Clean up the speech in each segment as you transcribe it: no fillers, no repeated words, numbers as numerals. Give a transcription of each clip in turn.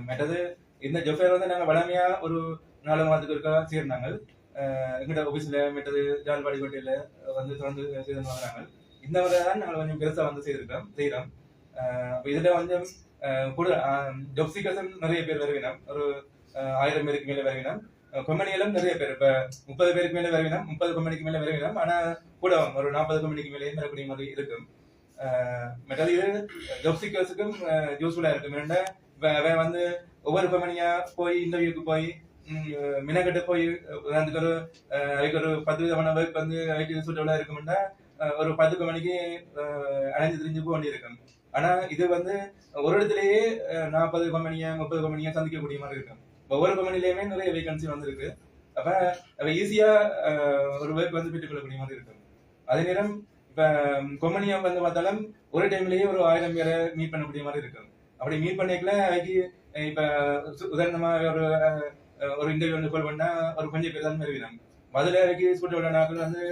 மற்றது இந்த ஜொஃபேர் வந்து நாங்கள் வளமையா ஒரு 4 மாதத்துக்கு இருக்கா சேர்ந்தாங்க. எங்கள்கிட்ட ஆஃபீஸில் மற்றது ஜால்பாடி கோட்டையில் வந்து தொடர்ந்து செய்து வந்தாங்க. இந்த முறை தான் நாங்கள் கொஞ்சம் பெருசாக வந்து செய்கிறோம். அப்போ இதில் கொஞ்சம் கூட ஜாப் சீக்கர்ஸும் நிறைய பேர் வருவினோம். ஒரு 1000 பேருக்கு மேலே வருவினோம். கம்பெனிகளும் நிறைய பேர் இப்போ 30 பேருக்கு மேலே வருவினோம், 30 கம்பெனிக்கு மேலே வருவினோம். ஆனால் கூட ஒரு 40 கம்பெனிக்கு மேலே வரக்கூடிய மாதிரி இருக்கும். மற்றது இது ஜாப் சீக்கர்ஸுக்கும் யூஸ்ஃபுல்லாக இருக்கும். ஏன்னா வந்து ஒவ்வொரு கம்பெனியா போய் இன்டர்வியூக்கு போய் மினக்கட்டு போய் அதுக்கு ஒரு 10 விதமான ஒர்க் வந்து அதுக்கு சூட்டபிளா இருக்கும்னா ஒரு 10 கம்பெனிக்கு அலைஞ்சு திரிஞ்சு போக வேண்டியிருக்கும். ஆனா இது வந்து ஒரு இடத்துலயே 40 கம்பெனியா 30 கம்பெனியா சந்திக்கக்கூடிய மாதிரி இருக்கும். ஒவ்வொரு கம்பெனிலயுமே நிறைய வேகன்சி வந்துருக்கு. அப்ப ஈஸியா ஒரு ஒர்க் வந்து பெற்றுக்கொள்ளக்கூடிய மாதிரி இருக்கும். அதே நேரம் இப்ப கம்பெனியா வந்து பார்த்தாலும் ஒரு டைம்லயே ஒரு 1000 பேரை மீட் பண்ணக்கூடிய மாதிரி இருக்கும். அப்படி மீட் பண்ணிக்கல அதுக்கு இப்ப உதாரணமா ஒரு இன்டர்வியூ வந்து கால் பண்ணா ஒரு கொஞ்சம் பேர் தான் வருவினாங்க. முதல்ல அதுக்கு சூட்டபிள் நாட்கள் வந்து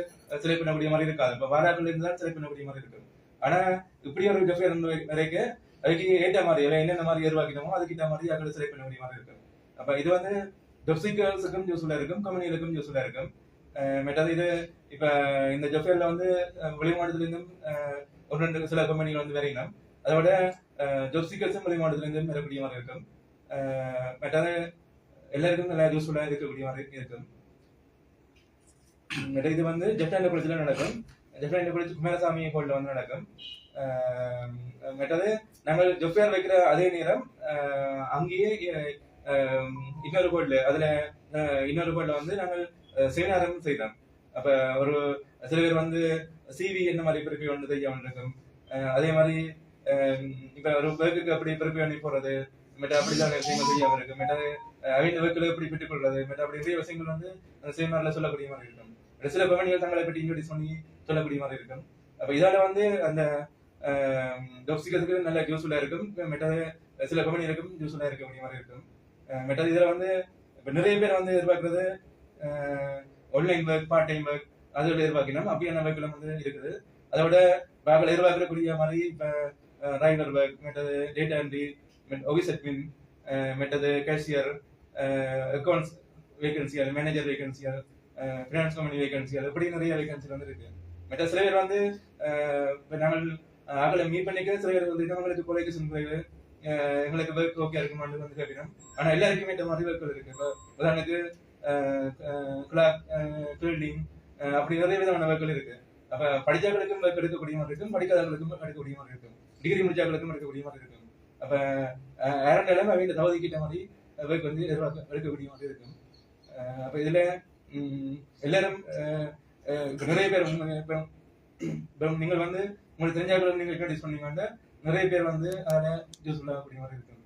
செலக்ட் பண்ணக்கூடிய மாதிரி இருக்காது. இப்ப வாராக்கள் இருந்து தான் செலக்ட் பண்ணக்கூடிய மாதிரி இருக்கும். ஆனா இப்படி ஒரு ஜொஃபேர் வரைக்கும் அதுக்கு ஏற்ற மாதிரி என்னென்ன மாதிரி எதிர்பார்க்கணுமோ அதுக்கிட்ட மாதிரி அதை செலக்ட் பண்ணக்கூடிய மாதிரி இருக்கும். அப்ப இது வந்து ஜாப் சீக்கர்ஸுக்கும் யூஸ்ஃபுல்லா இருக்கும், கம்பெனிகளுக்கும் யூஸ்ஃபுல்லா இருக்கும். மற்றது இது இப்ப இந்த ஜொஃபேர்ல வந்து வெளி மாநிலத்துல இருந்தும் ஒரு 2 சில கம்பெனிகள் வந்து வரையணும். அதோட ஜாப் சீக்கர்ஸும் வெளி மாநிலத்துல இருந்தும் வரக்கூடிய மாதிரி இருக்கும். மற்றது எல்லாருக்கும் நல்லா யூஸ்ஃபுல்லா இருக்கக்கூடிய மாதிரி இருக்கும். இது வந்து ஜெஃப்டாண்ட காலேஜ்ல நடக்கும். ஜெஃப்டாண்ட காலேஜ் குமாரசாமி ஹால்ல வந்து நடக்கும். மற்றது நாங்கள் ஜொஃபேர் வைக்கிற அதே நேரம் அங்கேயே இன்னொரு கோட்ல வந்து நாங்கள் செமினாரும் செய்தோம். அப்ப ஒரு சில பேர் வந்து சிவி என்ன மாதிரி பிரிப்பேர் பண்ணி செய்ய இருக்கும். அதே மாதிரி இப்ப ஒரு ஒர்க்குக்கு அப்படி பிரிப்பேர் பண்ணி போறது மெட்டா அப்படிதான் விஷயங்கள் செய்யாம இருக்கு. மெட்டா அவங்க ஒர்க்கில் எப்படி பெற்றுக் கொள்றது மெட்டா அப்படி நிறைய விஷயங்கள் வந்து அந்த செமினார்ல சொல்லக்கூடிய மாதிரி இருக்கும். சில கம்பெனிகள் தங்களை பற்றி இன்ட்ரோடியூஸ் பண்ணி சொல்லக்கூடிய மாதிரி இருக்கும். அப்ப இதால வந்து அந்த ஜாப் சீக்கர்ஸுக்கு நல்ல யூஸ்ஃபுல்லா இருக்கும். மெட்டா சில கம்பெனிகளுக்கும் யூஸ்ஃபுல்லா இருக்கக்கூடிய மாதிரி இருக்கும். மெட்டா இதுல வந்து இப்ப நிறைய பேர் வந்து எதிர்பார்க்கறது online work, part time work அதோட எதிர்பார்க்கணும். அப்படியான ஒர்க்ல வந்து இருக்குது. அதோட நாங்கள் எதிர்பார்க்கக்கூடிய மாதிரி இப்ப ரைடர் ஒர்க், மெட்டது டேட்டா என்ட்ரி, ஆஃபீஸ் அட்மின், மெட்டது கேஷியர், அக்கௌண்ட்ஸ் வேகன்சியல், மேனேஜர் வேகன்சியல், ஃபினான்ஸ் கம்பெனி வேகன்சியல் இப்படி நிறைய வேகன்சி வந்து இருக்கு. மெட்ட சில பேர் வந்து நாங்கள் ஆக்களை மீட் பண்ணிக்க சில பேர் வந்து எங்களுக்கு குவாலிஃபிகேஷன் குறைவு, எங்களுக்கு ஒர்க் ஓகே இருக்குமான்னு வந்து கேட்கணும். ஆனா எல்லாருக்குமே இந்த மாதிரி ஒர்க்கள் இருக்கு. இப்போ உதாரணத்துக்கு கிளாக், ஃபீல்டிங் அப்படி நிறைய விதமான ஒர்க்கள் இருக்கு. அப்ப படிச்சாக்களுக்கும் ஒர்க் எடுக்கக்கூடிய மாதிரி இருக்கும், படிக்காதவர்களுக்கும் எடுக்கக்கூடிய மாதிரி இருக்கும், டிகிரி முடிச்சாக்களுக்கும் எடுக்கக்கூடிய மாதிரி இருக்கும். அப்ப யாரும் அவங்க தகுதிக்கிட்ட மாதிரி ஒர்க் வந்து எடுக்கக்கூடிய மாதிரி இருக்கும். அப்ப இதுல எல்லாரும் நிறைய பேர் நீங்கள் வந்து உங்களுக்கு தெரிஞ்சாக்களும் நீங்க இன்ட்ரோடியூஸ் பண்ணீங்கன்னா நிறைய பேர் வந்து அதில் யூஸ்ஃபுல்லாக கூடிய மாதிரி இருக்கும்.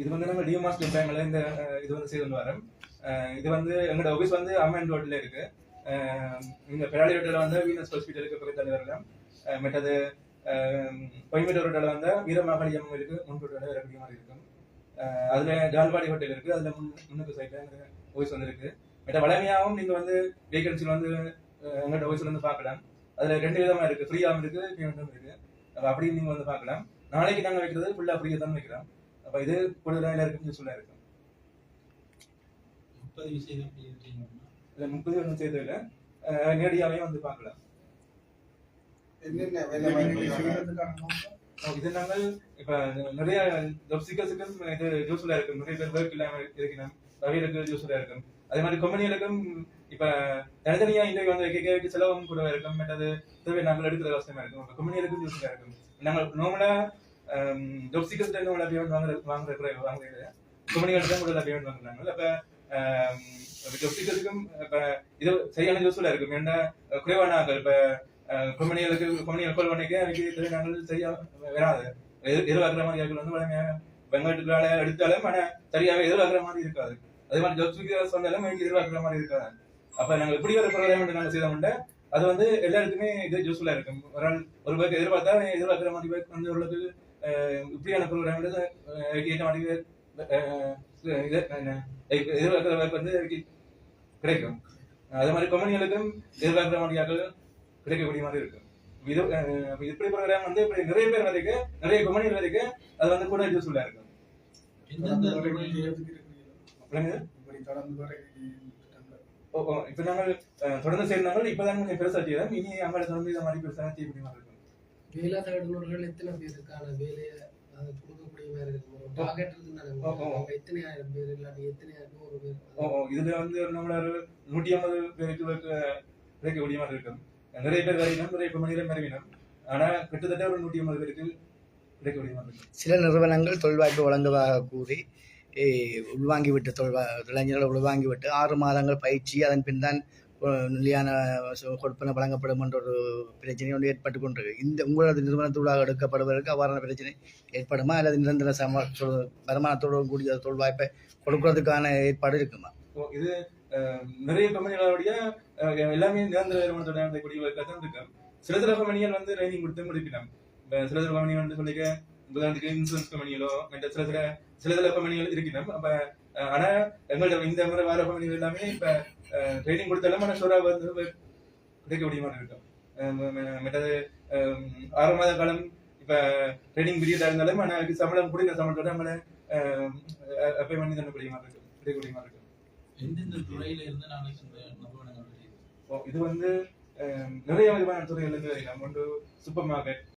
இது வந்து நம்ம டியூ மாஸ்டர் பேங்க்ல இந்த இது வந்து செய்து வரோம். இது வந்து எங்களோட ஆஃபீஸ் வந்து அம்மன் ரோட்ல இருக்கு. இங்க பெராலி ரோட்டில் வந்து வீனஸ் ஹாஸ்பிட்டலுக்கு பக்கத்தில் வரலாம். மற்றது கோயம்பேடு ரோட்டில் வந்து வீரமாகாளி அம்மன் இருக்கு, முன் ரோட்டில் வரக்கூடிய மாதிரி இருக்கும். அதுல ஜால்பாடி ஹோட்டல் இருக்கு, அதுல முன்னுக்கு சைட்ல ஆஃபீஸ் வந்து இருக்கு. மற்ற வளமையாகவும் நீங்க வந்து வேகன்சியில் வந்து எங்களோட ஆஃபீஸ்ல வந்து பார்க்கலாம். அதுல 2 விதமா இருக்கு, ஃப்ரீயாகவும் இருக்கு, பேமெண்ட்டும் இருக்கு. அப்ப அப்படியும் நீங்க வந்து பார்க்கலாம். நாளைக்கு நாங்க வைக்கிறது ஃபுல்லா ஃப்ரீயா தான் வைக்கிறோம். அப்ப இது கூடுதலாக எல்லாருக்கும் யூஸ்ஃபுல்லா இருக்கும். 30 விஷயம் இல்ல 30 ஒன்றும் செய்யறது இல்லை, நேரடியாவே வந்து பார்க்கலாம். இது நாங்கள் இப்ப நிறைய ஜாப் சீக்கர்ஸுக்கும் இது யூஸ்ஃபுல்லா இருக்கும். நிறைய பேர் ஒர்க் இல்லாம இருக்கணும், அவைகளுக்கு யூஸ்ஃபுல்லா இருக்கும். அதே மாதிரி கம்பெனிகளுக்கும் இப்ப தனித்தனியா இன்டர்வியூ வந்து கேட்க செலவும் கூட இருக்கும். மற்றது தேவை நாங்கள் எடுக்கிற அவசியமா இருக்கும். கம்பெனிகளுக்கும் யூஸ்ஃபுல்லா இருக்கும். நாங்கள் நார்மலா ஜாப் சீக்கர்ஸ் பேமெண்ட் வாங்குறது கம்பெனிகளுக்கு தான் கூட பேமெண்ட் வாங்குறாங்க. அப்ப ஜாப் சீக்கர்ஸுக்கும் இப்ப இது சரியான யூஸ்ஃபுல்லா இருக்கும். ஏன்னா குறைவான ஆக்கள் இப்ப கம்பெனிகள் கால் பண்ணிக்க அதுக்கு நாங்கள் சரியா வராது. எதிர்பார்க்கிற மாதிரி ஆக்கள் வந்து வெங்காயத்துக்குள்ளால எடுத்தாலும் ஆனா சரியாவே எதிர்பார்க்கிற மாதிரி இருக்காது. அதே மாதிரி ஜாப் சீக்கர்ஸ் வந்தாலும் எதிர்பார்க்கிற மாதிரி இருக்காது. அப்ப நாங்க இப்படி ஒரு ப்ரோக்ராம் நாங்க செய்தோம்னா அது வந்து எல்லாருக்குமே இது யூஸ்ஃபுல்லா இருக்கும். ஒரு பேருக்கு எதிர்பார்க்கிற மாதிரி பேருக்கு வந்து ஓரளவுக்கு இப்படியான ப்ரோக்ராம் ஏற்ற மாதிரி எதிர்பார்க்கிற பேருக்கு வந்து கிடைக்கும். அதே மாதிரி கம்பெனிகளுக்கும் எதிர்பார்க்கிற மாதிரியாக கிடைக்கக்கூடிய மாதிரி இருக்கும். இது இப்படி ப்ரோக்ராம் வந்து இப்படி நிறைய பேர் வரைக்கும் நிறைய கம்பெனிகள் வரைக்கும் அது வந்து கூட யூஸ்ஃபுல்லா இருக்கும். இப்ப நாங்கள் தொடர்ந்து சேர்ந்தாங்க இப்பதான் கொஞ்சம் பெருசா செய்யலாம். இனி அங்கே தொடர்ந்து இந்த மாதிரி பெருசாக செய்ய முடியுமா இருக்கும். வேலை தேடுபவர்கள் எத்தனை பேருக்கான வேலையை கொடுக்கக்கூடிய மாதிரி இருக்கும். டார்கெட் இருந்தாங்க எத்தனை ஆயிரம் பேர் இல்லாட்டி எத்தனை 100 பேர். இதுல வந்து நம்மளால 150 பேருக்கு கிடைக்க முடிய மாதிரி இருக்கும். நிறைய பேர் வரையினம் நிறைய கம்பெனியில மறைவினம். ஆனா கிட்டத்தட்ட ஒரு 150 பேருக்கு கிடைக்க முடிய மாதிரி இருக்கும். சில நிறுவனங்கள் தொழில்வாய்ப்பு வழங்குவதாக கூறி உள்வாங்கிவிட்டு இளைஞர்களை உள்வாங்கிவிட்டு 6 மாதங்கள் பயிற்சி அதன் பின் தான் நிலையான கொடுப்பன வழங்கப்படும் என்ற ஒரு பிரச்சனை ஒன்று ஏற்பட்டு கொண்டிருக்கு. இந்த உங்களது நிறுவனத்தூடாக எடுக்கப்படுவதற்கு அவ்வாறான பிரச்சனை ஏற்படுமா அல்லது நிரந்தர வருமானத்தோடு கூடிய தொழில் வாய்ப்பை கொடுக்கறதுக்கான ஏற்பாடு இருக்குமா? இது நிறைய கம்பெனிகளுடைய எல்லாமே நிரந்தர வருமானத்தோட கூடிய இருக்கு. சில கம்பெனிகள் வந்து ட்ரைனிங் கொடுத்து முடிப்பினோம். சில கம்பெனிகள் வந்து சொல்லிக்க உதாரணத்துக்கு இன்சூரன்ஸ் கம்பெனிகளோ சில கம்பெனிகள் இருக்கணும். அப்ப ஆனா எங்கள்ட்ட இந்த முறை வர கம்பெனிகள் எல்லாமே இப்ப ட்ரைனிங் கொடுத்தாலும் ஆனா ஷோரா வந்து கிடைக்க முடியுமா இருக்கும். மற்றது 6 மாத காலம் இப்ப ட்ரைனிங் பீரியடா இருந்தாலும் ஆனா சம்பளம் கூடிய சம்பளத்தோட நம்மள அப்ளை பண்ணி தர முடியுமா இருக்கும் கிடைக்க முடியுமா இருக்கும். இது வந்து நிறைய விதமான துறைகள் இருந்து வரலாம். ஒன்று சூப்பர் மார்க்கெட்,